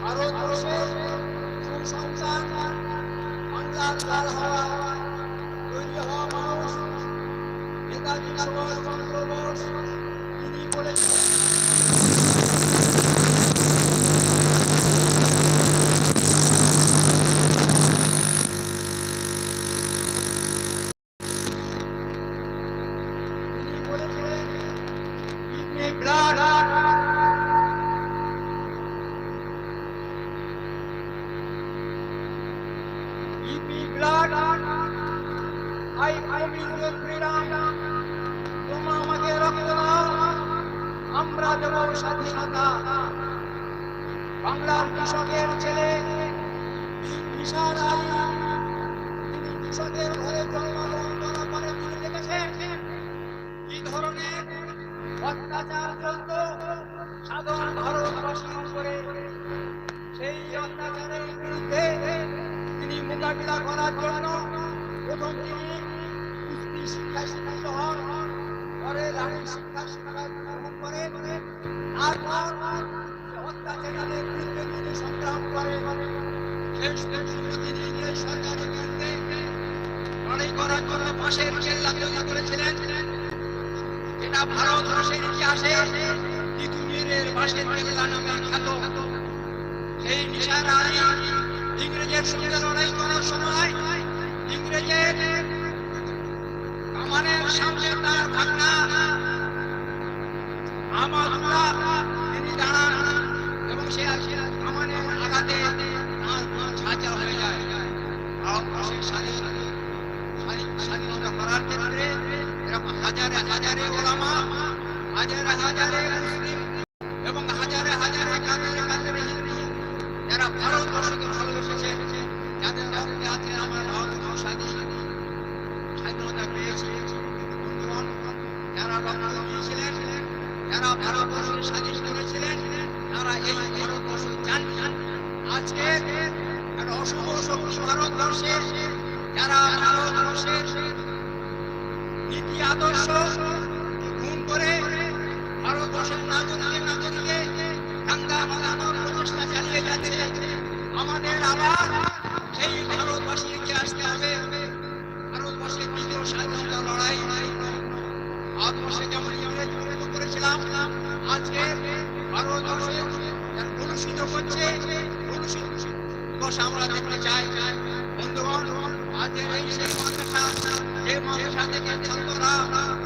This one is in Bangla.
ভারতবর্ষে সুসংস্কার বাংলার লাল হওয়া তৈরি হওয়া মানুষ নেতাজি সুভাষচন্দ্র বোস তিনি বলেছিলেন তোমরা আমাকে রক্ত দাও, আমরা দেব স্বাধীনতা। বাংলার কৃষকের ছেলে নিসার আলী, তিনি কৃষকের ঘরে জন্মগ্রহণ করে তিনি দেখেছেন কি ধরনের অত্যাচার চলত সাধারণ ভারতবাসীর উপরে। সেই অত্যাচারের বিরুদ্ধে তিনি মোকাবিলা করার জন্য প্রথম তিনি কুস্তি শিক্ষায় শিক্ষিত হন, পরে লাঠি শিক্ষা গ্রহণ করেন, তারপর অত্যাচারের বিরুদ্ধে তিনি সংগ্রাম করেন। শেষ পর্যন্ত তিনি ইংরেজ সরকারের বিরুদ্ধে লড়াই করার জন্য বাঁশের কেল্লা তৈরি করেছিলেন, যেটা ভারতবর্ষের ইতিহাসে তিতুমিরের বাঁশের কেল্লা নামে খ্যাত। সেই নিসার আলী ইংরেজের সঙ্গে লড়াই করার সময় ইংরেজের কামানের সামনে তার ভাগনা আমাদুল্লাহ তিনি দাঁড়ান এবং সে কামানের আঘাতে তার ছাঁচা হয়ে যায়। ভারতবর্ষের স্বাধীনতা করার ক্ষেত্রে এরকম হাজারে হাজারে ওলামা, হাজারে হাজারে মুসলিম এবং হাজারে হাজারে কাতারে কাতারে হিন্দু যারা ভারতবর্ষকে ভালোবেসেছে, যাদের রক্তে আছে আমার ভারতবর্ষ স্বাধীনতা পেয়েছে। বন্ধুগণ, যারা রক্ত দিয়েছিলেন, যারা ভারতবর্ষকে স্বাধীন করেছিলেন, তারা এই ভারতবর্ষ চান। আজকে একটা অশুভ শক্তি ভারতবর্ষে, যারা ভারতবর্ষের নীতি আদর্শ খুন করে ভারতবর্ষের নাগরিকে দাঙ্গা বাঁধানোর প্রচেষ্টা চালিয়ে যাচ্ছে। আমাদের আবার সেই ভারতবাসী এগিয়ে আসতে হবে। ভারতবর্ষের দ্বিতীয় স্বাধীনতা লড়াই, ভারতবর্ষে যেমন ইংরেজ বিরোধ করেছিলাম, আজকে ভারতবর্ষে কলুষিত করছে, কলুষিত দশা আমরা দেখতে চাই। বন্ধুগণ, আজকের এই সেই মাদ্রাসা, যে মাদ্রাসা থেকে ছাত্ররা